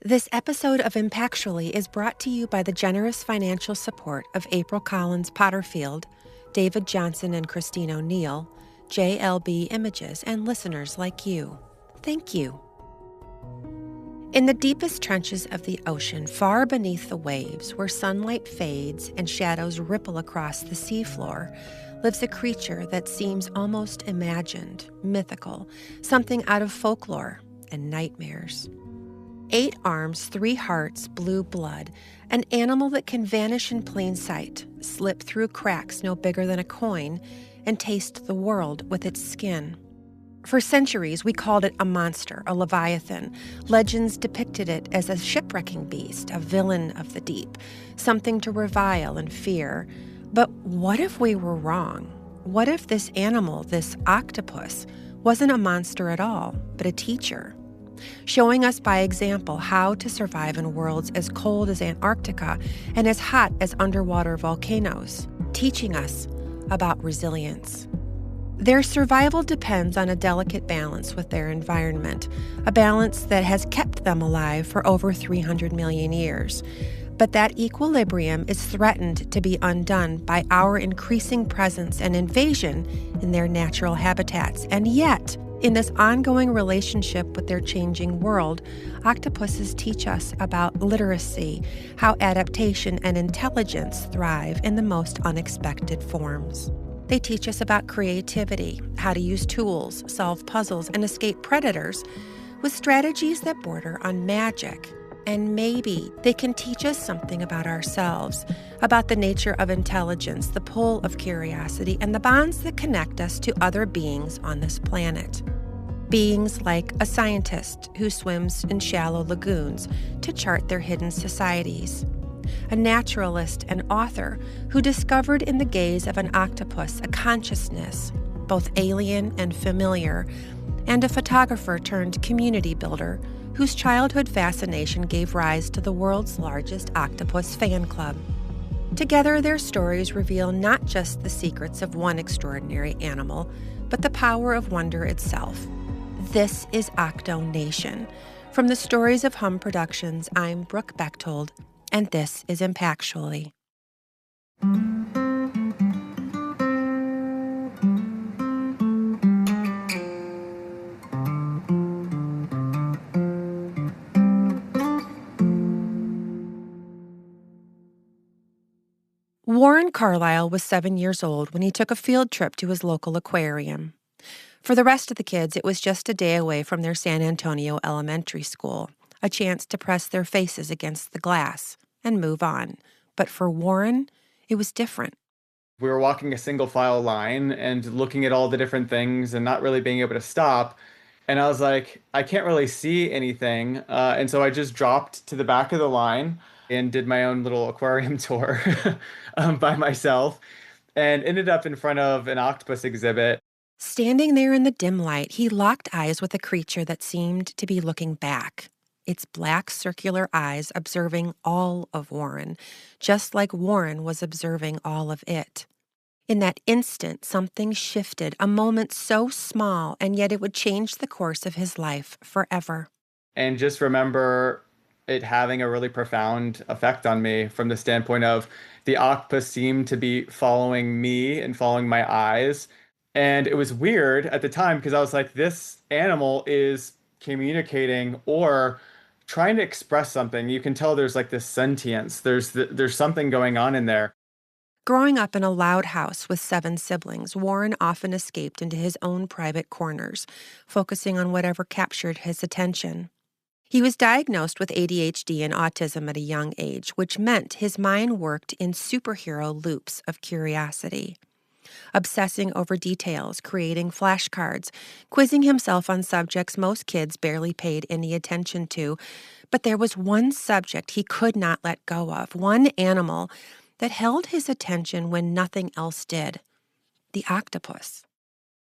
This episode of Impactually is brought to you by the generous financial support of April Collins Potterfield, David Johnson and Christine O'Neill, JLB Images, and listeners like you. Thank you. In the deepest trenches of the ocean, far beneath the waves, where sunlight fades and shadows ripple across the seafloor, lives a creature that seems almost imagined, mythical, something out of folklore and nightmares. 8 arms, 3 hearts, blue blood, an animal that can vanish in plain sight, slip through cracks no bigger than a coin, and taste the world with its skin. For centuries, we called it a monster, a leviathan. Legends depicted it as a shipwrecking beast, a villain of the deep, something to revile and fear. But what if we were wrong? What if this animal, this octopus, wasn't a monster at all, but a teacher? Showing us by example how to survive in worlds as cold as Antarctica and as hot as underwater volcanoes, teaching us about resilience. Their survival depends on a delicate balance with their environment, a balance that has kept them alive for over 300 million years. But that equilibrium is threatened to be undone by our increasing presence and invasion in their natural habitats. And yet, in this ongoing relationship with their changing world, octopuses teach us about literacy, how adaptation and intelligence thrive in the most unexpected forms. They teach us about creativity, how to use tools, solve puzzles, and escape predators with strategies that border on magic. And maybe they can teach us something about ourselves, about the nature of intelligence, the pull of curiosity, and the bonds that connect us to other beings on this planet. Beings like a scientist who swims in shallow lagoons to chart their hidden societies, a naturalist and author who discovered in the gaze of an octopus a consciousness, both alien and familiar, and a photographer turned community builder whose childhood fascination gave rise to the world's largest octopus fan club. Together, their stories reveal not just the secrets of one extraordinary animal, but the power of wonder itself. This is OctoNation. From the Stories of Hum Productions, I'm Brooke Bechtold, and this is Impactually. Warren Carlyle was 7 years old when he took a field trip to his local aquarium. For the rest of the kids, it was just a day away from their San Antonio elementary school, a chance to press their faces against the glass and move on. But for Warren, it was different. We were walking a single file line and looking at all the different things and not really being able to stop. And I was like, I can't really see anything. And so I just dropped to the back of the line and did my own little aquarium tour by myself and ended up in front of an octopus exhibit. Standing there in the dim light, he locked eyes with a creature that seemed to be looking back, its black circular eyes observing all of Warren, just like Warren was observing all of it. In that instant, something shifted, a moment so small, and yet it would change the course of his life forever. And just remember it having a really profound effect on me from the standpoint of the octopus seemed to be following me and following my eyes. And it was weird at the time because I was like, this animal is communicating or trying to express something. You can tell there's like this sentience. There's something going on in there. Growing up in a loud house with 7 siblings, Warren often escaped into his own private corners, focusing on whatever captured his attention. He was diagnosed with ADHD and autism at a young age, which meant his mind worked in superhero loops of curiosity. Obsessing over details, creating flashcards, quizzing himself on subjects most kids barely paid any attention to. But there was one subject he could not let go of, one animal that held his attention when nothing else did: the octopus.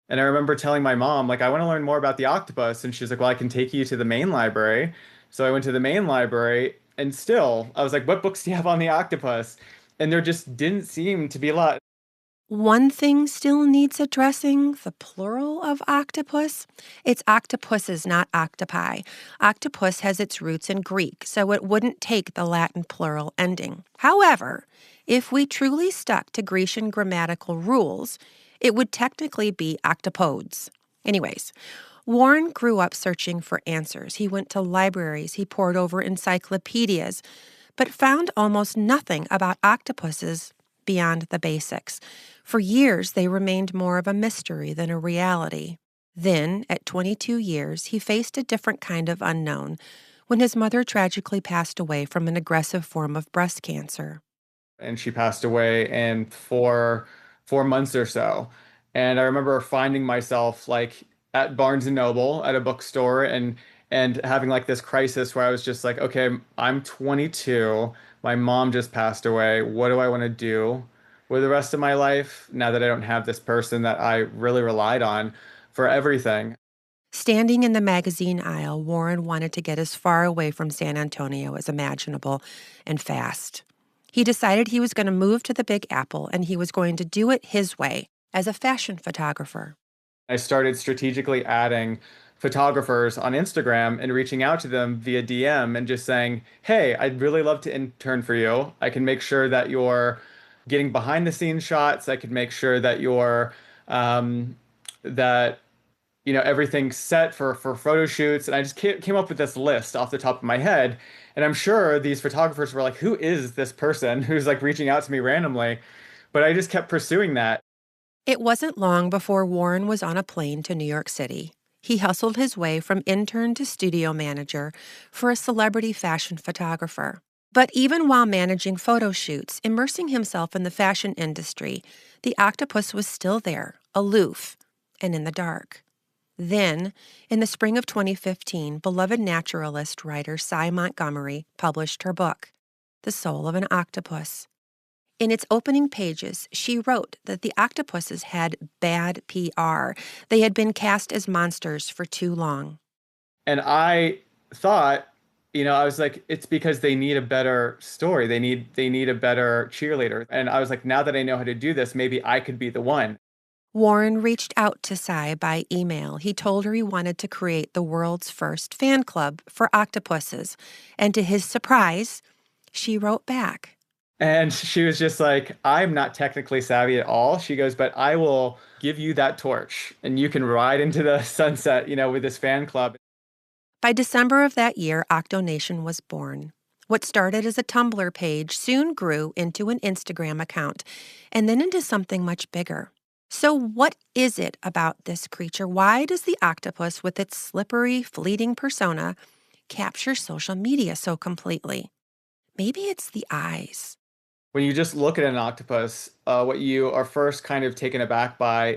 And I remember telling my mom, like, I want to learn more about the octopus. And she's like, well, I can take you to the main library. So I went to the main library and still, I was like, what books do you have on the octopus? And there just didn't seem to be a lot. One thing still needs addressing, the plural of octopus. It's octopuses, not octopi. Octopus has its roots in Greek, so it wouldn't take the Latin plural ending. However, if we truly stuck to Grecian grammatical rules, it would technically be octopodes. Anyways, Warren grew up searching for answers. He went to libraries, he pored over encyclopedias, but found almost nothing about octopuses beyond the basics. For years, they remained more of a mystery than a reality. Then, at 22 years, he faced a different kind of unknown when his mother tragically passed away from an aggressive form of breast cancer. And she passed away in four months or so. And I remember finding myself like at Barnes and Noble at a bookstore and having like this crisis where I was just like, okay, I'm 22. My mom just passed away. What do I want to do with the rest of my life now that I don't have this person that I really relied on for everything? Standing in the magazine aisle, Warren wanted to get as far away from San Antonio as imaginable, and fast. He decided he was going to move to the Big Apple, and he was going to do it his way, as a fashion photographer. I started strategically adding photographers on Instagram and reaching out to them via DM and just saying, "Hey, I'd really love to intern for you. I can make sure that you're getting behind the scenes shots. I could make sure that you're that everything's set for photo shoots." And I just came up with this list off the top of my head. And I'm sure these photographers were like, "Who is this person who's like reaching out to me randomly?" But I just kept pursuing that. It wasn't long before Warren was on a plane to New York City. He hustled his way from intern to studio manager for a celebrity fashion photographer. But even while managing photo shoots, immersing himself in the fashion industry, the octopus was still there, aloof, and in the dark. Then, in the spring of 2015, beloved naturalist writer Sy Montgomery published her book, The Soul of an Octopus. In its opening pages, she wrote that the octopuses had bad PR. They had been cast as monsters for too long. And I thought, I was like, it's because they need a better story. They need a better cheerleader. And I was like, now that I know how to do this, maybe I could be the one. Warren reached out to Sy by email. He told her he wanted to create the world's first fan club for octopuses. And to his surprise, she wrote back. And she was just like, I'm not technically savvy at all. She goes, but I will give you that torch and you can ride into the sunset, with this fan club. By December of that year, OctoNation was born. What started as a Tumblr page soon grew into an Instagram account and then into something much bigger. So what is it about this creature? Why does the octopus, with its slippery, fleeting persona, capture social media so completely? Maybe it's the eyes. When you just look at an octopus, what you are first kind of taken aback by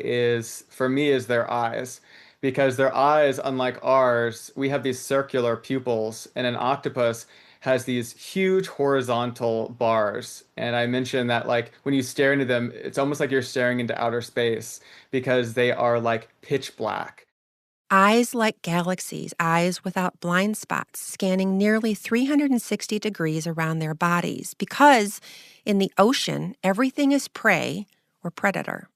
for me, is their eyes. Because their eyes, unlike ours, we have these circular pupils, and an octopus has these huge horizontal bars. And I mentioned that, like, when you stare into them, it's almost like you're staring into outer space because they are like pitch black. Eyes like galaxies, eyes without blind spots, scanning nearly 360 degrees around their bodies, because in the ocean, everything is prey or predator.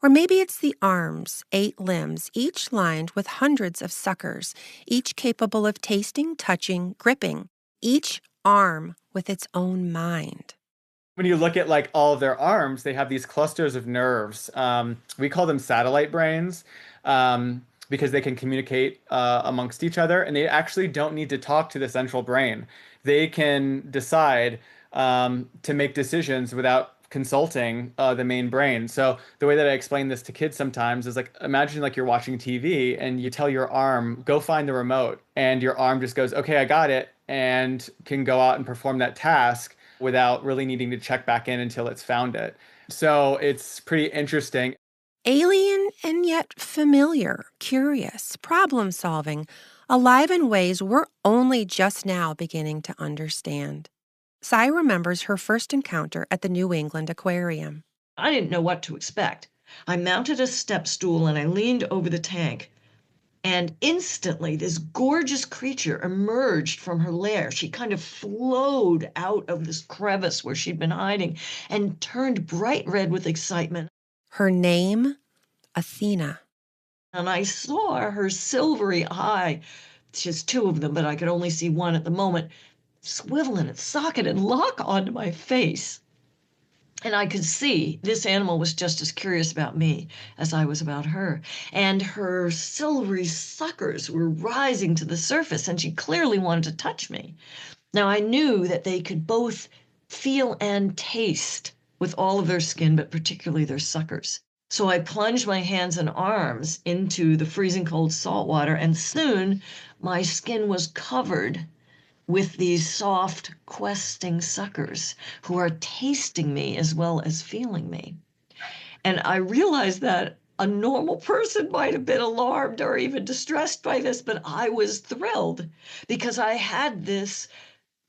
Or maybe it's the arms, 8 limbs, each lined with hundreds of suckers, each capable of tasting, touching, gripping, each arm with its own mind. When you look at like all of their arms, they have these clusters of nerves. We call them satellite brains. Because they can communicate amongst each other, and they actually don't need to talk to the central brain. They can decide to make decisions without consulting the main brain. So the way that I explain this to kids sometimes is like, imagine like you're watching TV and you tell your arm, go find the remote, and your arm just goes, okay, I got it, and can go out and perform that task without really needing to check back in until it's found it. So it's pretty interesting. Alien and yet familiar, curious, problem-solving, alive in ways we're only just now beginning to understand. Sy remembers her first encounter at the New England Aquarium. I didn't know what to expect. I mounted a step stool and I leaned over the tank. And instantly, this gorgeous creature emerged from her lair. She kind of flowed out of this crevice where she'd been hiding and turned bright red with excitement. Her name, Athena. And I saw her silvery eye, she has two of them, but I could only see one at the moment, swivel in its socket and lock onto my face. And I could see this animal was just as curious about me as I was about her. And her silvery suckers were rising to the surface, and she clearly wanted to touch me. Now, I knew that they could both feel and taste with all of their skin, but particularly their suckers. So I plunged my hands and arms into the freezing cold salt water, and soon my skin was covered with these soft, questing suckers who are tasting me as well as feeling me. And I realized that a normal person might have been alarmed or even distressed by this, but I was thrilled because I had this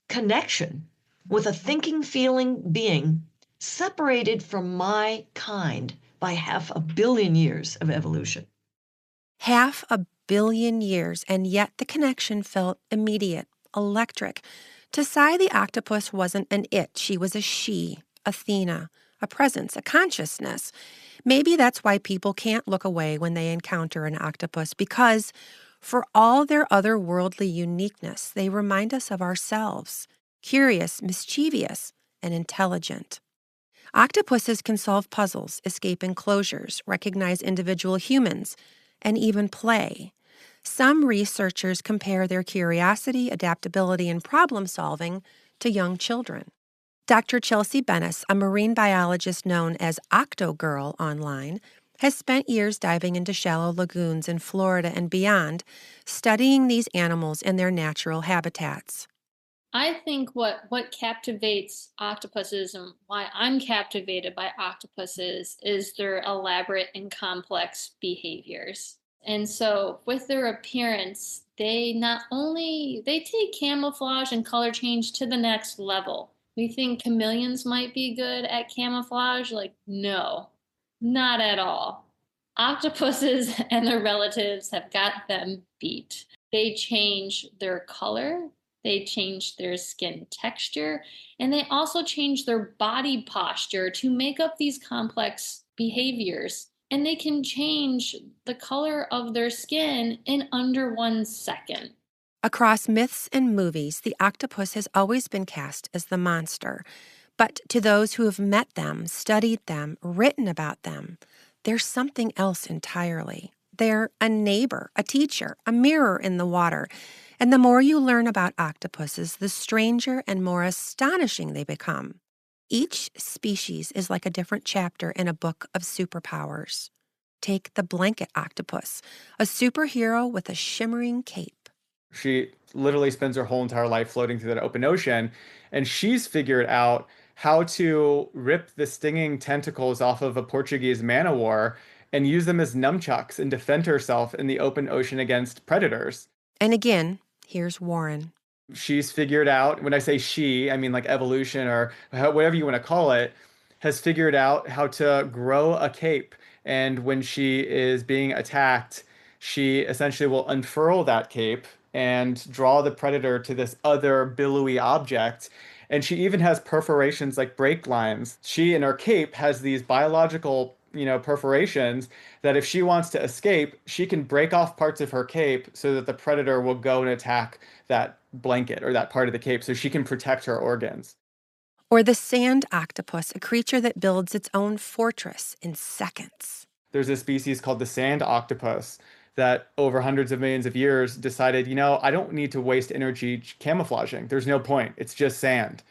connection with a thinking, feeling being separated from my kind by 500 million years of evolution. 500 million years, and yet the connection felt immediate, electric. To Sy, the octopus wasn't an it. She was a she, Athena, a presence, a consciousness. Maybe that's why people can't look away when they encounter an octopus, because for all their otherworldly uniqueness, they remind us of ourselves, curious, mischievous, and intelligent. Octopuses can solve puzzles, escape enclosures, recognize individual humans, and even play. Some researchers compare their curiosity, adaptability, and problem solving to young children. Dr. Chelsea Bennis, a marine biologist known as Octogirl online, has spent years diving into shallow lagoons in Florida and beyond, studying these animals in their natural habitats. I think what captivates octopuses and why I'm captivated by octopuses is their elaborate and complex behaviors. And so with their appearance, they not only they take camouflage and color change to the next level. We think chameleons might be good at camouflage, like no, not at all. Octopuses and their relatives have got them beat. They change their color, they change their skin texture, and they also change their body posture to make up these complex behaviors. And they can change the color of their skin in under 1 second. Across myths and movies, the octopus has always been cast as the monster. But to those who have met them, studied them, written about them, they're something else entirely. They're a neighbor, a teacher, a mirror in the water. And the more you learn about octopuses, the stranger and more astonishing they become. Each species is like a different chapter in a book of superpowers. Take the blanket octopus, a superhero with a shimmering cape. She literally spends her whole entire life floating through that open ocean, and she's figured out how to rip the stinging tentacles off of a Portuguese man o' war and use them as nunchucks and defend herself in the open ocean against predators. And again, here's Warren. She's figured out, when I say she, I mean like evolution or whatever you want to call it, has figured out how to grow a cape. And when she is being attacked, she essentially will unfurl that cape and draw the predator to this other billowy object. And she even has perforations like brake lines. She, in her cape, has these biological, perforations that if she wants to escape, she can break off parts of her cape so that the predator will go and attack that blanket or that part of the cape so she can protect her organs. Or the sand octopus, a creature that builds its own fortress in seconds. There's a species called the sand octopus that over hundreds of millions of years decided, I don't need to waste energy camouflaging. There's no point. It's just sand.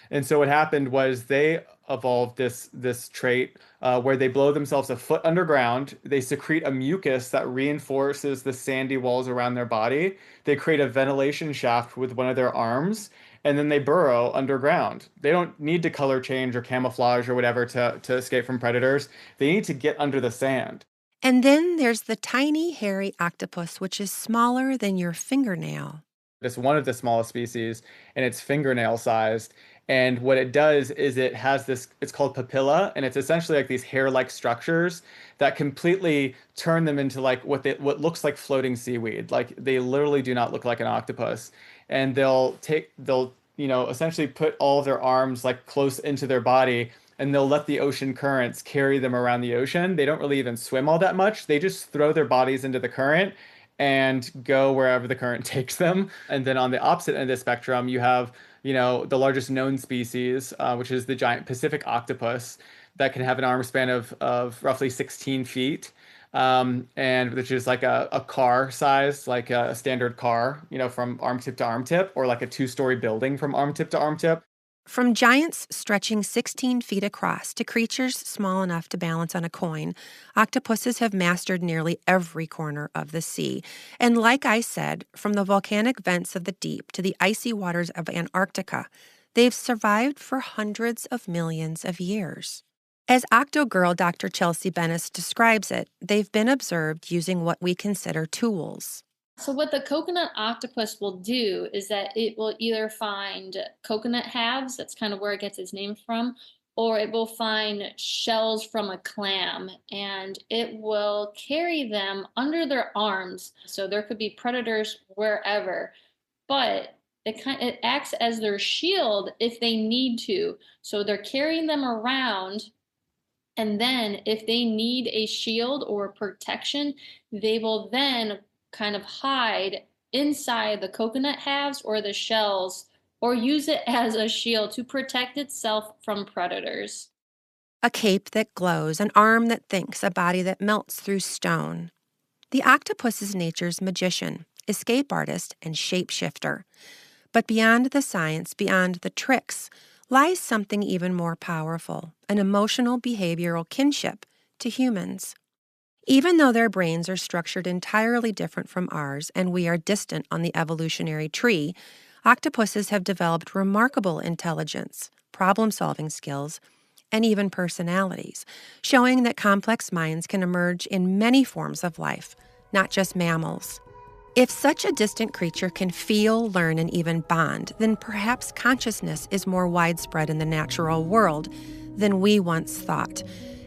And so what happened was they evolved this trait where they blow themselves a foot underground. They secrete a mucus that reinforces the sandy walls around their body. They create a ventilation shaft with one of their arms, and then they burrow underground. They don't need to color change or camouflage or whatever to escape from predators. They need to get under the sand. And then there's the tiny hairy octopus, which is smaller than your fingernail. It's one of the smallest species, and it's fingernail sized. And what it does is it has this, it's called papilla, and it's essentially like these hair-like structures that completely turn them into like what looks like floating seaweed. Like they literally do not look like an octopus. And they'll essentially put all of their arms like close into their body and they'll let the ocean currents carry them around the ocean. They don't really even swim all that much. They just throw their bodies into the current and go wherever the current takes them. And then on the opposite end of the spectrum, you have, the largest known species, which is the giant Pacific octopus that can have an arm span of roughly 16 feet. And which is like a car size, like a standard car, from arm tip to arm tip, or like a two-story building from arm tip to arm tip. From giants stretching 16 feet across to creatures small enough to balance on a coin, octopuses have mastered nearly every corner of the sea. And like I said, from the volcanic vents of the deep to the icy waters of Antarctica, they've survived for hundreds of millions of years. As Octo Girl Dr. Chelsea Bennis describes it, they've been observed using what we consider tools. So what the coconut octopus will do is that it will either find coconut halves, that's kind of where it gets its name from, or it will find shells from a clam, and it will carry them under their arms. So there could be predators wherever, but it acts as their shield if they need to. So they're carrying them around, and then if they need a shield or protection, they will then kind of hide inside the coconut halves or the shells, or use it as a shield to protect itself from predators. A cape that glows, an arm that thinks, a body that melts through stone. The octopus is nature's magician, escape artist, and shapeshifter. But beyond the science, beyond the tricks, lies something even more powerful, an emotional behavioral kinship to humans. Even though their brains are structured entirely different from ours and we are distant on the evolutionary tree, octopuses have developed remarkable intelligence, problem-solving skills, and even personalities, showing that complex minds can emerge in many forms of life, not just mammals. If such a distant creature can feel, learn, and even bond, then perhaps consciousness is more widespread in the natural world than we once thought.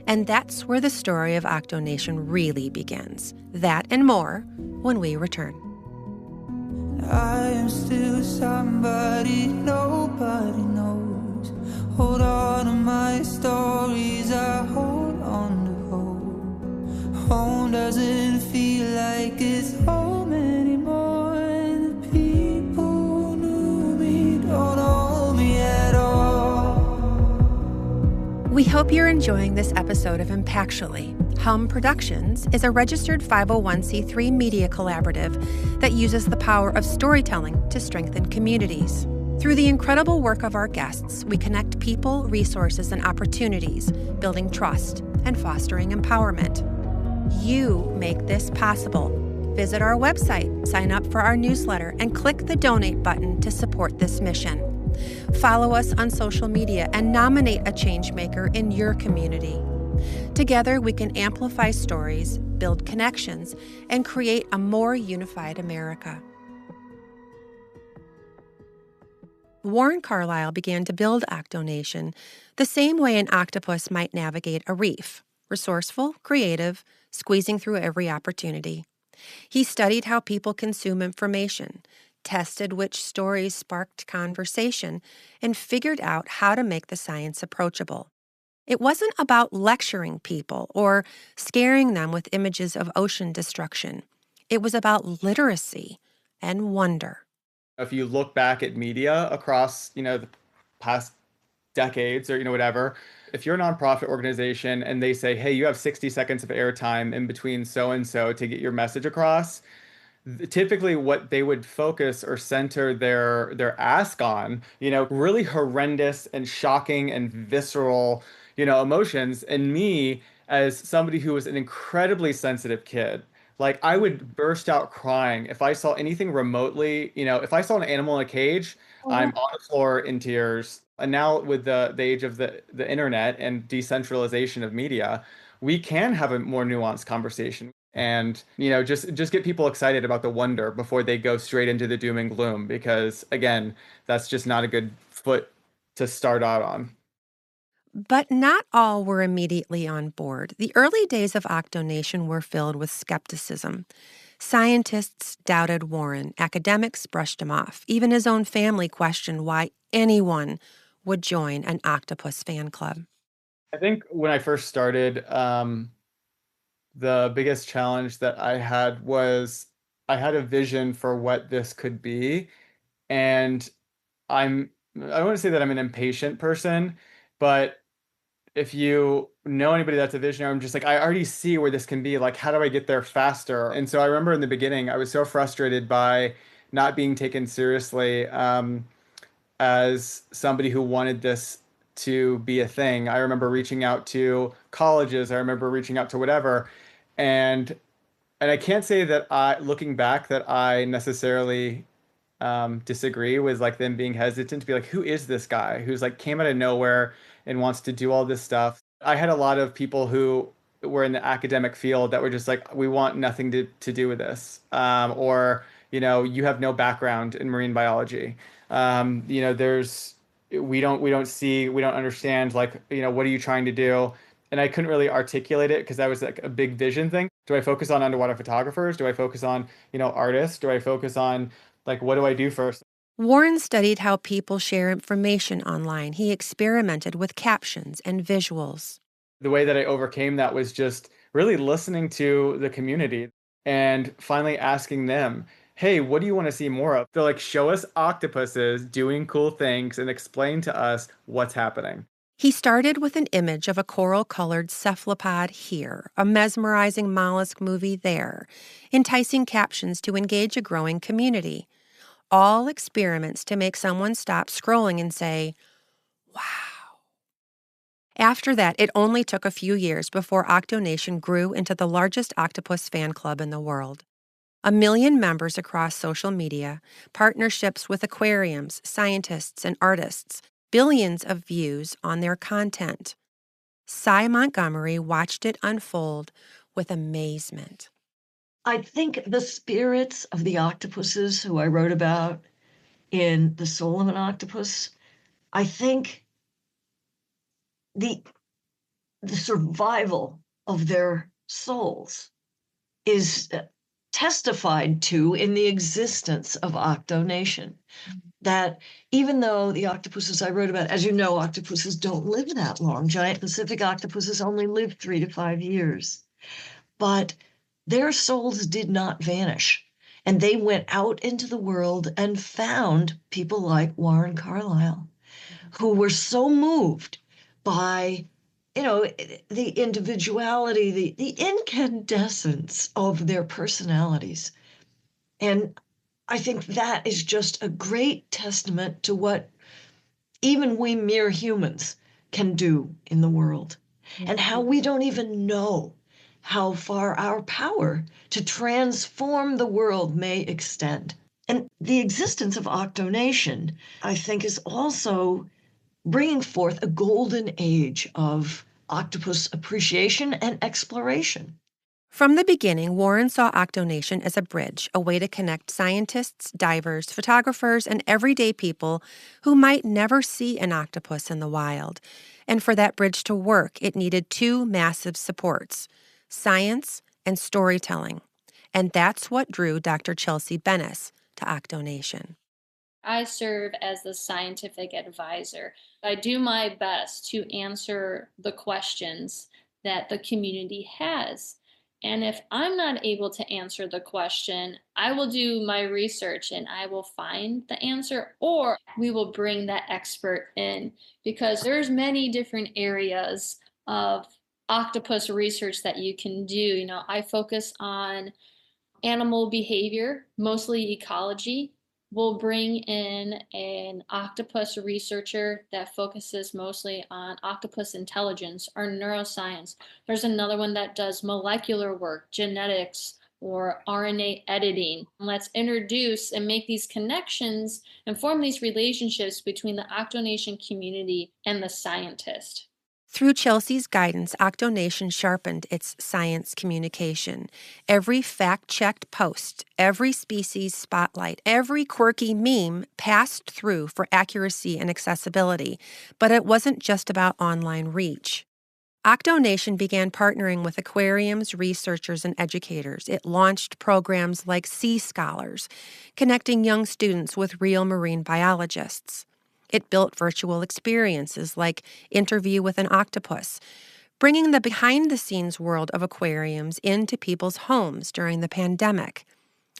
And that's where the story of OctoNation really begins. That and more when we return. I am still somebody nobody knows. Hold on to my stories, I hold on to hope. Home doesn't feel like it's home anymore. And the people who knew me don't know me at all. We hope you're enjoying this episode of Impactually. Hum Productions is a registered 501c3 media collaborative that uses the power of storytelling to strengthen communities. Through the incredible work of our guests, we connect people, resources, and opportunities, building trust and fostering empowerment. You make this possible. Visit our website, sign up for our newsletter, and click the donate button to support this mission. Follow us on social media and nominate a changemaker in your community. Together, we can amplify stories, build connections, and create a more unified America. Warren Carlyle began to build OctoNation the same way an octopus might navigate a reef, resourceful, creative, squeezing through every opportunity. He studied how people consume information, tested which stories sparked conversation, and figured out how to make the science approachable. It wasn't about lecturing people or scaring them with images of ocean destruction. It was about literacy and wonder. If you look back at media across, the past decades or, whatever, if you're a nonprofit organization and they say, hey, you have 60 seconds of airtime in between so-and-so to get your message across, typically what they would focus or center their ask on, really horrendous and shocking and visceral, emotions. And me, as somebody who was an incredibly sensitive kid, like I would burst out crying if I saw anything remotely, if I saw an animal in a cage, I'm on the floor in tears. And now with the age of the internet and decentralization of media, we can have a more nuanced conversation. And, just get people excited about the wonder before they go straight into the doom and gloom, because, again, that's just not a good foot to start out on. But not all were immediately on board. The early days of OctoNation were filled with skepticism. Scientists doubted Warren. Academics brushed him off. Even his own family questioned why anyone would join an octopus fan club. I think when I first started, the biggest challenge that I had was I had a vision for what this could be. And I don't want to say that I'm an impatient person, but if you know anybody that's a visionary, I'm just like, I already see where this can be. Like, how do I get there faster? And so I remember in the beginning, I was so frustrated by not being taken seriously as somebody who wanted this to be a thing. I remember reaching out to colleges, I remember reaching out to whatever. And I can't say that looking back, that I necessarily disagree with like them being hesitant to be like, who is this guy who's like came out of nowhere and wants to do all this stuff. I had a lot of people who were in the academic field that were just like, we want nothing to do with this, or you have no background in marine biology. There's we don't understand, like, what are you trying to do? And I couldn't really articulate it because that was like a big vision thing. Do I focus on underwater photographers? Do I focus on, artists? Do I focus on, like, what do I do first? Warren studied how people share information online. He experimented with captions and visuals. The way that I overcame that was just really listening to the community and finally asking them, hey, what do you want to see more of? They're like, show us octopuses doing cool things and explain to us what's happening. He started with an image of a coral-colored cephalopod here, a mesmerizing mollusk movie there, enticing captions to engage a growing community. All experiments to make someone stop scrolling and say, wow. After that, it only took a few years before OctoNation grew into the largest octopus fan club in the world. 1 million members across social media, partnerships with aquariums, scientists, and artists, billions of views on their content. Sy Montgomery watched it unfold with amazement. I think the spirits of the octopuses who I wrote about in The Soul of an Octopus, I think the survival of their souls is testified to in the existence of OctoNation. That even though the octopuses I wrote about, as you know, octopuses don't live that long. Giant Pacific octopuses only live 3 to 5 years. But their souls did not vanish. And they went out into the world and found people like Warren Carlyle, who were so moved by, the individuality, the incandescence of their personalities. And I think that is just a great testament to what even we mere humans can do in the world, and how we don't even know how far our power to transform the world may extend. And the existence of OctoNation, I think, is also bringing forth a golden age of octopus appreciation and exploration. From the beginning, Warren saw OctoNation as a bridge, a way to connect scientists, divers, photographers, and everyday people who might never see an octopus in the wild. And for that bridge to work, it needed two massive supports: science and storytelling. And that's what drew Dr. Chelsea Bennis to OctoNation. I serve as the scientific advisor. I do my best to answer the questions that the community has. And if I'm not able to answer the question, I will do my research and I will find the answer, or we will bring that expert in, because there's many different areas of octopus research that you can do. I focus on animal behavior, mostly ecology. We'll bring in an octopus researcher that focuses mostly on octopus intelligence or neuroscience. There's another one that does molecular work, genetics, or RNA editing. Let's introduce and make these connections and form these relationships between the OctoNation community and the scientist. Through Chelsea's guidance, OctoNation sharpened its science communication. Every fact-checked post, every species spotlight, every quirky meme passed through for accuracy and accessibility. But it wasn't just about online reach. OctoNation began partnering with aquariums, researchers, and educators. It launched programs like Sea Scholars, connecting young students with real marine biologists. It built virtual experiences like Interview with an Octopus, bringing the behind-the-scenes world of aquariums into people's homes during the pandemic.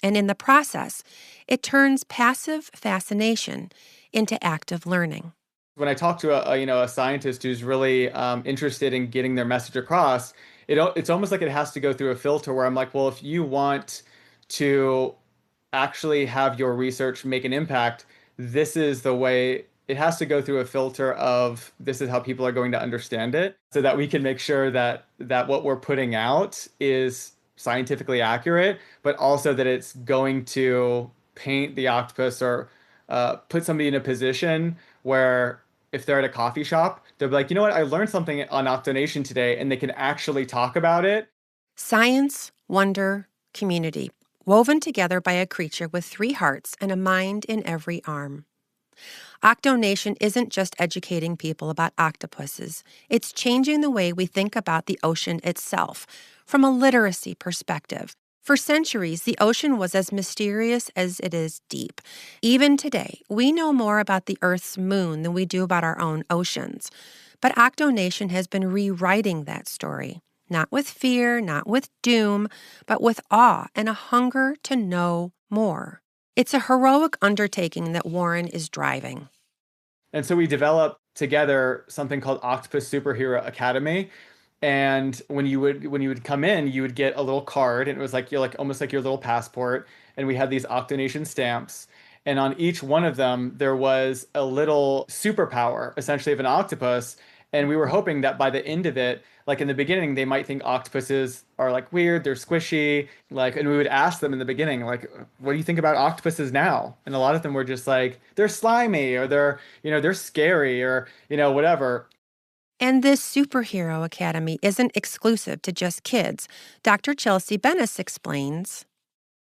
And in the process, it turns passive fascination into active learning. When I talk to a scientist who's really interested in getting their message across, it's almost like it has to go through a filter where I'm like, well, if you want to actually have your research make an impact, this is the way. It has to go through a filter of this is how people are going to understand it, so that we can make sure that what we're putting out is scientifically accurate, but also that it's going to paint the octopus or put somebody in a position where if they're at a coffee shop, they'll be like, you know what, I learned something on OctoNation today, and they can actually talk about it. Science, wonder, community, woven together by a creature with 3 hearts and a mind in every arm. OctoNation isn't just educating people about octopuses. It's changing the way we think about the ocean itself from a literacy perspective. For centuries, the ocean was as mysterious as it is deep. Even today, we know more about the Earth's moon than we do about our own oceans. But OctoNation has been rewriting that story, not with fear, not with doom, but with awe and a hunger to know more. It's a heroic undertaking that Warren is driving. And so we developed together something called Octopus Superhero Academy. And when you would come in, you would get a little card, and it was like you're like almost like your little passport. And we had these OctoNation stamps. And on each one of them, there was a little superpower, essentially, of an octopus. And we were hoping that by the end of it, like in the beginning, they might think octopuses are like weird, they're squishy, like, and we would ask them in the beginning, like, what do you think about octopuses now? And a lot of them were just like, they're slimy, or they're scary, or, whatever. And this Superhero Academy isn't exclusive to just kids. Dr. Chelsea Bennis explains.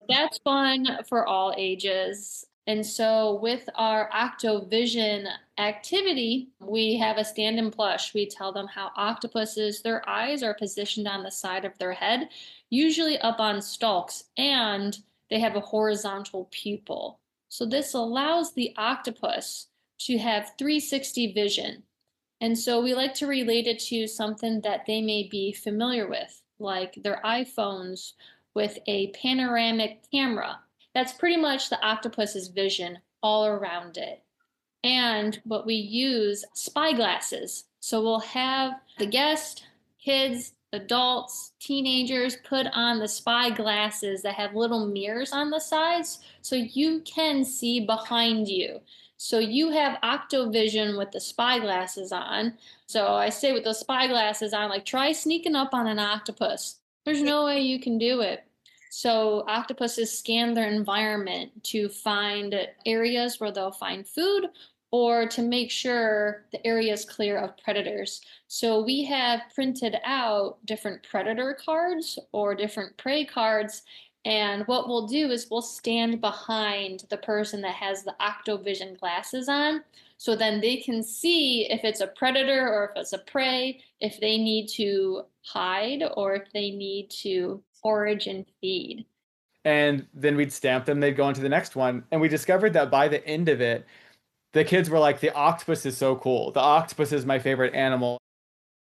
That's fun for all ages. And so with our OctoVision activity, we have a stand-in plush. We tell them how octopuses, their eyes are positioned on the side of their head, usually up on stalks, and they have a horizontal pupil. So this allows the octopus to have 360 vision. And so we like to relate it to something that they may be familiar with, like their iPhones with a panoramic camera. That's pretty much the octopus's vision all around it. And what we use, spy glasses. So we'll have the guest, kids, adults, teenagers put on the spy glasses that have little mirrors on the sides so you can see behind you. So you have octovision with the spy glasses on. So I say with the spy glasses on, like, try sneaking up on an octopus. There's no way you can do it. So octopuses scan their environment to find areas where they'll find food or to make sure the area is clear of predators. So we have printed out different predator cards or different prey cards. And what we'll do is we'll stand behind the person that has the octovision glasses on. So then they can see if it's a predator or if it's a prey, if they need to hide or if they need to forage and feed. And then we'd stamp them, they'd go on to the next one. And we discovered that by the end of it, the kids were like, the octopus is so cool. The octopus is my favorite animal.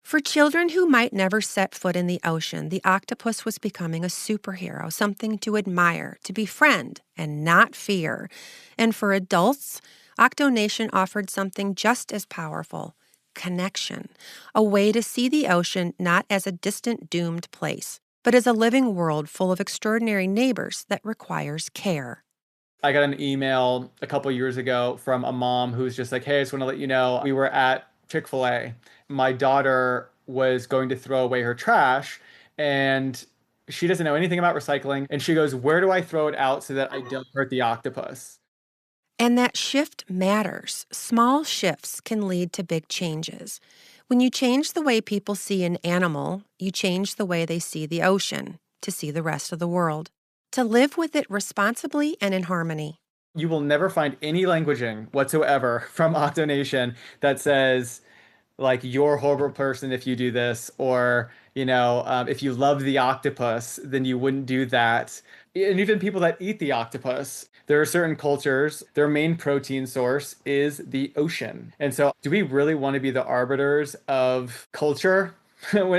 For children who might never set foot in the ocean, the octopus was becoming a superhero, something to admire, to befriend, and not fear. And for adults, OctoNation offered something just as powerful, connection, a way to see the ocean not as a distant, doomed place, but as a living world full of extraordinary neighbors that requires care. I got an email a couple years ago from a mom who's just like, hey, I just want to let you know, we were at Chick-fil-A. My daughter was going to throw away her trash, and she doesn't know anything about recycling. And she goes, where do I throw it out so that I don't hurt the octopus? And that shift matters. Small shifts can lead to big changes. When you change the way people see an animal, you change the way they see the ocean, to see the rest of the world, to live with it responsibly and in harmony. You will never find any languaging whatsoever from OctoNation that says, like, you're a horrible person if you do this, or, if you love the octopus, then you wouldn't do that. And even people that eat the octopus, there are certain cultures, their main protein source is the ocean. And so, do we really want to be the arbiters of culture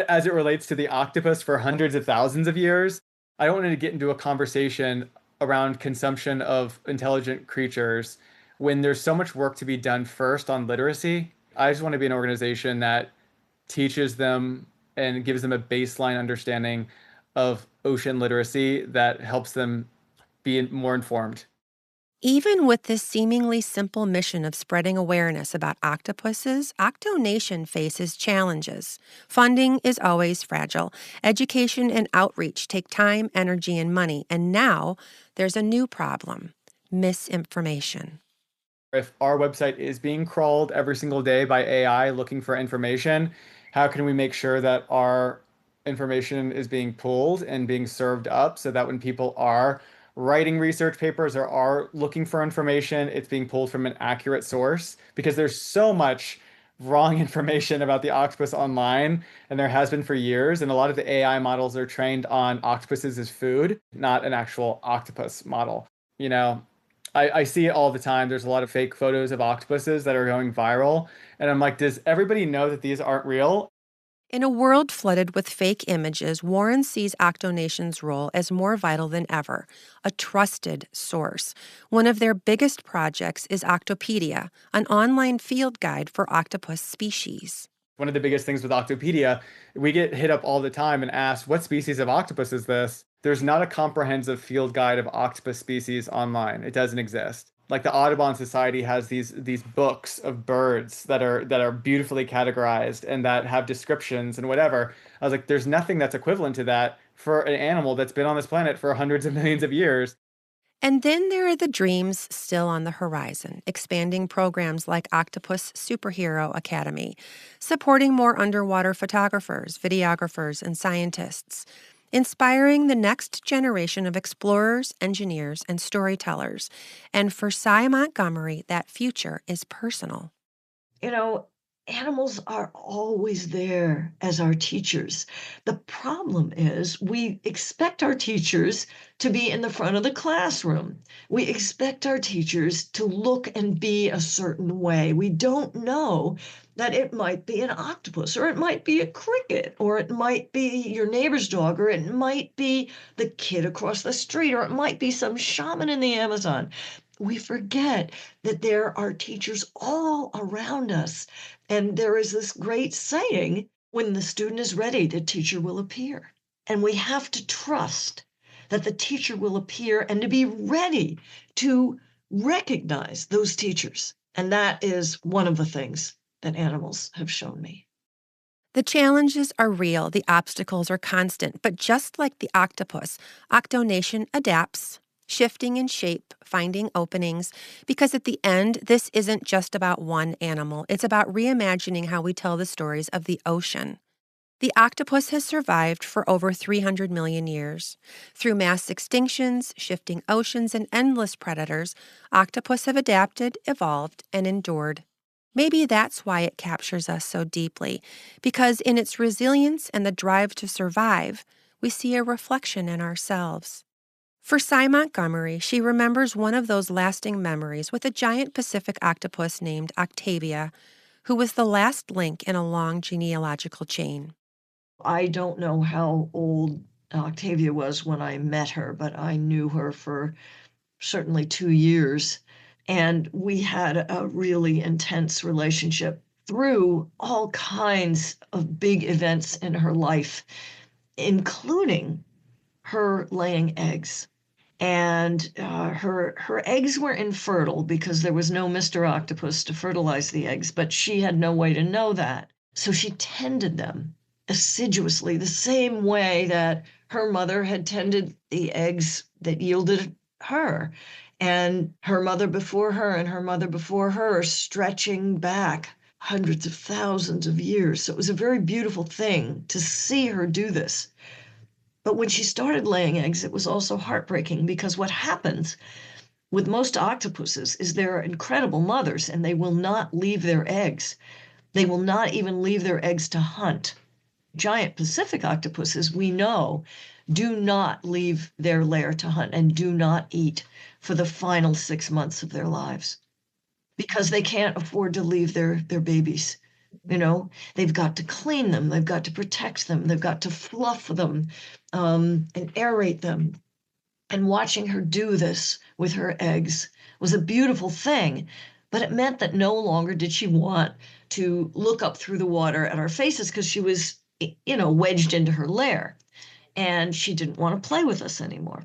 as it relates to the octopus for hundreds of thousands of years? I don't want to get into a conversation around consumption of intelligent creatures when there's so much work to be done first on literacy. I just want to be an organization that teaches them and gives them a baseline understanding of ocean literacy that helps them be more informed. Even with this seemingly simple mission of spreading awareness about octopuses, OctoNation faces challenges. Funding is always fragile. Education and outreach take time, energy, and money. And now there's a new problem: misinformation. If our website is being crawled every single day by AI looking for information, how can we make sure that our information is being pulled and being served up so that when people are writing research papers or are looking for information, it's being pulled from an accurate source? Because there's so much wrong information about the octopus online, and there has been for years. And a lot of the AI models are trained on octopuses as food, not an actual octopus model. You know, I see it all the time. There's a lot of fake photos of octopuses that are going viral. And I'm like, does everybody know that these aren't real? In a world flooded with fake images, Warren sees OctoNation's role as more vital than ever, a trusted source. One of their biggest projects is Octopedia, an online field guide for octopus species. One of the biggest things with Octopedia, we get hit up all the time and asked, what species of octopus is this? There's not a comprehensive field guide of octopus species online. It doesn't exist. Like the Audubon Society has these books of birds that are beautifully categorized and that have descriptions and whatever. I was like, there's nothing that's equivalent to that for an animal that's been on this planet for hundreds of millions of years. And then there are the dreams still on the horizon, expanding programs like Octopus Superhero Academy, supporting more underwater photographers, videographers, and scientists, inspiring the next generation of explorers, engineers, and storytellers. And for Sy Montgomery, that future is personal. You know, animals are always there as our teachers. The problem is we expect our teachers to be in the front of the classroom. We expect our teachers to look and be a certain way. We don't know that it might be an octopus, or it might be a cricket, or it might be your neighbor's dog, or it might be the kid across the street, or it might be some shaman in the Amazon. We forget that there are teachers all around us. And there is this great saying, when the student is ready, the teacher will appear. And we have to trust that the teacher will appear and to be ready to recognize those teachers. And that is one of the things that animals have shown me. The challenges are real, the obstacles are constant, but just like the octopus, OctoNation adapts, shifting in shape, finding openings, because at the end, this isn't just about one animal. It's about reimagining how we tell the stories of the ocean. The octopus has survived for over 300 million years. Through mass extinctions, shifting oceans, and endless predators, octopus have adapted, evolved, and endured. Maybe that's why it captures us so deeply, because in its resilience and the drive to survive, we see a reflection in ourselves. For Sy Montgomery, she remembers one of those lasting memories with a giant Pacific octopus named Octavia, who was the last link in a long genealogical chain. I don't know how old Octavia was when I met her, but I knew her for certainly 2 years. And we had a really intense relationship through all kinds of big events in her life, including her laying eggs. And her eggs were infertile because there was no Mr. Octopus to fertilize the eggs, but she had no way to know that. So she tended them assiduously, the same way that her mother had tended the eggs that yielded her. And her mother before her and her mother before her, stretching back hundreds of thousands of years. So it was a very beautiful thing to see her do this. But when she started laying eggs, it was also heartbreaking, because what happens with most octopuses is they're incredible mothers and they will not leave their eggs. They will not even leave their eggs to hunt. Giant Pacific octopuses, we know do not leave their lair to hunt and do not eat for the final 6 months of their lives because they can't afford to leave their babies. They've got to clean them, they've got to protect them, they've got to fluff them and aerate them. And watching her do this with her eggs was a beautiful thing, but it meant that no longer did she want to look up through the water at our faces because she was, wedged into her lair, and she didn't want to play with us anymore.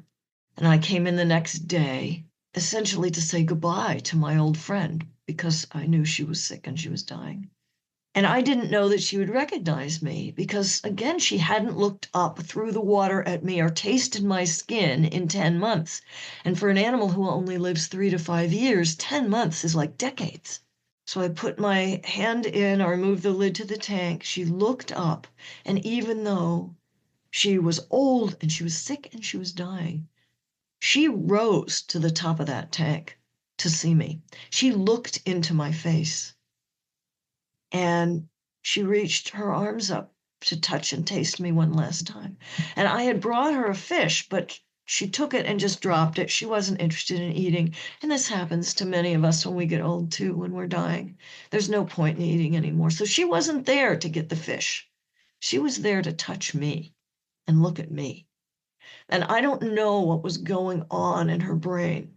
And I came in the next day, essentially to say goodbye to my old friend because I knew she was sick and she was dying. And I didn't know that she would recognize me because, again, she hadn't looked up through the water at me or tasted my skin in 10 months. And for an animal who only lives 3 to 5 years, 10 months is like decades. So I put my hand in, I removed the lid to the tank. She looked up, and even though she was old and she was sick and she was dying, she rose to the top of that tank to see me. She looked into my face. And she reached her arms up to touch and taste me one last time. And I had brought her a fish, but she took it and just dropped it. She wasn't interested in eating. And this happens to many of us when we get old too, when we're dying. There's no point in eating anymore. So she wasn't there to get the fish. She was there to touch me and look at me. And I don't know what was going on in her brain.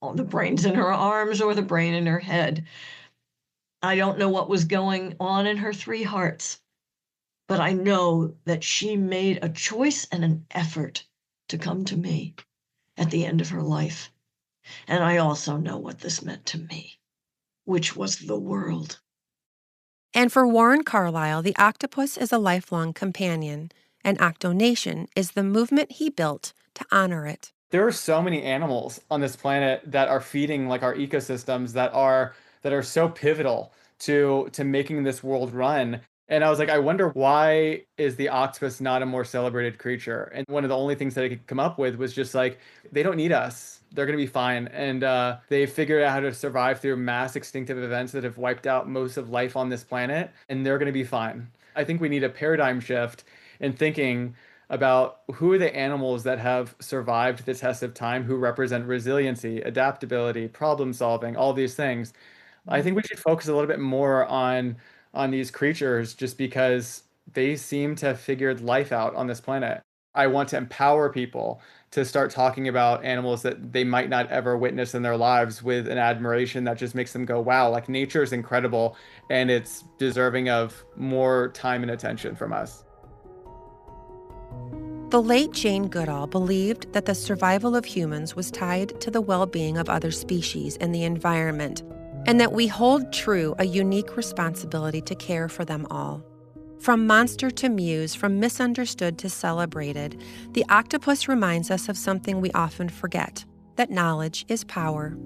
Oh, the brain's in her arms or the brain in her head. I don't know what was going on in her 3 hearts, but I know that she made a choice and an effort to come to me at the end of her life. And I also know what this meant to me, which was the world. And for Warren Carlyle, the octopus is a lifelong companion, and OctoNation is the movement he built to honor it. There are so many animals on this planet that are feeding like our ecosystems that are so pivotal to making this world run. And I was like, I wonder, why is the octopus not a more celebrated creature? And one of the only things that I could come up with was just like, they don't need us. They're going to be fine. And they figured out how to survive through mass extinctive events that have wiped out most of life on this planet. And they're going to be fine. I think we need a paradigm shift in thinking about who are the animals that have survived the test of time, who represent resiliency, adaptability, problem solving, all these things. I think we should focus a little bit more on these creatures just because they seem to have figured life out on this planet. I want to empower people to start talking about animals that they might not ever witness in their lives with an admiration that just makes them go, wow, like nature is incredible and it's deserving of more time and attention from us. The late Jane Goodall believed that the survival of humans was tied to the well-being of other species and the environment, and that we hold true a unique responsibility to care for them all. From monster to muse, from misunderstood to celebrated, the octopus reminds us of something we often forget, that knowledge is power.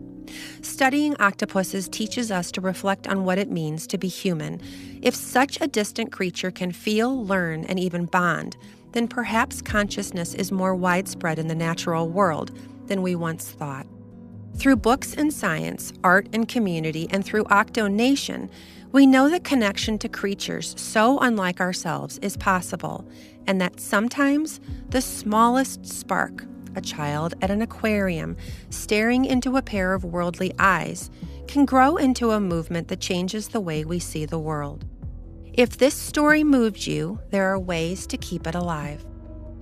Studying octopuses teaches us to reflect on what it means to be human. If such a distant creature can feel, learn, and even bond, then perhaps consciousness is more widespread in the natural world than we once thought. Through books and science, art and community, and through OctoNation, we know that connection to creatures so unlike ourselves is possible, and that sometimes the smallest spark, a child at an aquarium staring into a pair of worldly eyes, can grow into a movement that changes the way we see the world. If this story moved you, there are ways to keep it alive.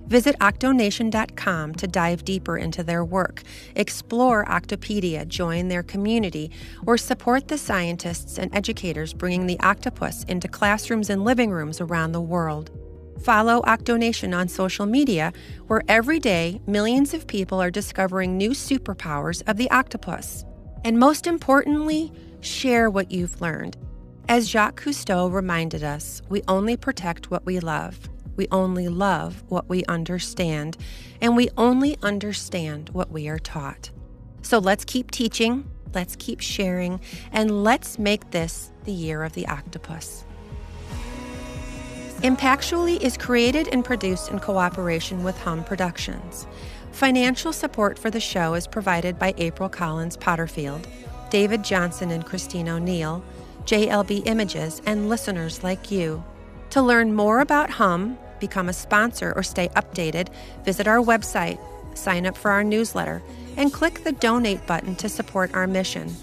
Visit OctoNation.com to dive deeper into their work, explore Octopedia, join their community, or support the scientists and educators bringing the octopus into classrooms and living rooms around the world. Follow OctoNation on social media, where every day millions of people are discovering new superpowers of the octopus. And most importantly, share what you've learned. As Jacques Cousteau reminded us, we only protect what we love. We only love what we understand, and we only understand what we are taught. So let's keep teaching, let's keep sharing, and let's make this the year of the octopus. Impactually is created and produced in cooperation with Hum Productions. Financial support for the show is provided by April Collins Potterfield, David Johnson and Christine O'Neill, JLB Images, and listeners like you. To learn more about Hum, become a sponsor, or stay updated, visit our website, sign up for our newsletter, and click the donate button to support our mission.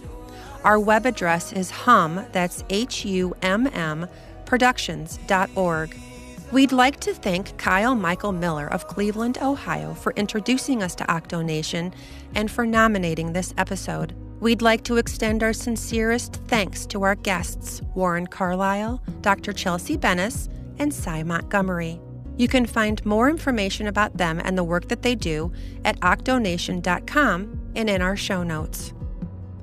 Our web address is that's HUMM, productions.org. We'd like to thank Kyle Michael Miller of Cleveland, Ohio, for introducing us to OctoNation and for nominating this episode. We'd like to extend our sincerest thanks to our guests, Warren Carlyle, Dr. Chelsea Bennis, and Sy Montgomery. You can find more information about them and the work that they do at octonation.com and in our show notes.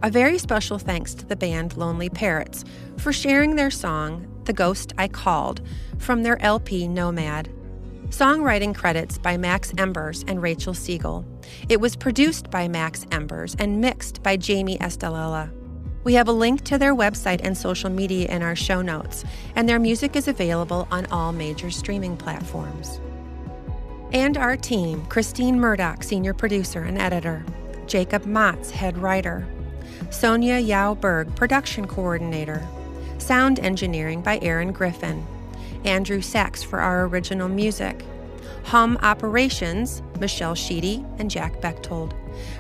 A very special thanks to the band Lonely Parrots for sharing their song, The Ghost I Called, from their LP Nomad. Songwriting credits by Max Embers and Rachel Siegel. It was produced by Max Embers and mixed by Jamie Estelella. We have a link to their website and social media in our show notes, and their music is available on all major streaming platforms. And our team, Christine Murdoch, senior producer and editor, Jacob Motz, head writer, Sonia Yao Berg, production coordinator, sound engineering by Aaron Griffin, Andrew Sachs for our original music, Hum Operations, Michelle Sheedy and Jack Bechtold,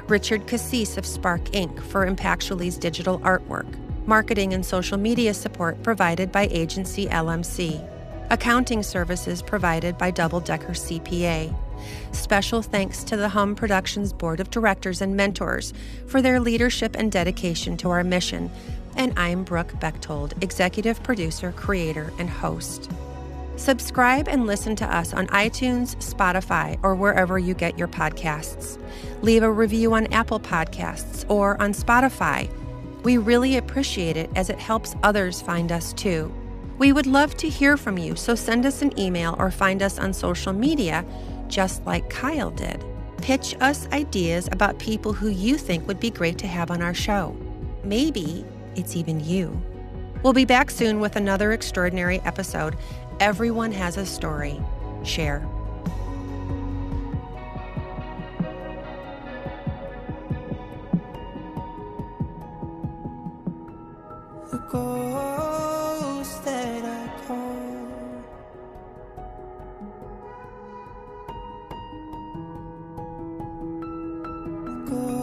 Richard Cassis of Spark Inc. for Impactually's digital artwork, marketing and social media support provided by Agency LMC, accounting services provided by Double Decker CPA. Special thanks to the Hum Productions Board of Directors and Mentors for their leadership and dedication to our mission. And I'm Brooke Bechtold, executive producer, creator, and host. Subscribe and listen to us on iTunes, Spotify, or wherever you get your podcasts. Leave a review on Apple Podcasts or on Spotify. We really appreciate it as it helps others find us too. We would love to hear from you, so send us an email or find us on social media, just like Kyle did. Pitch us ideas about people who you think would be great to have on our show. Maybe it's even you. We'll be back soon with another extraordinary episode. Everyone has a story. Share. The ghost that I call, the ghost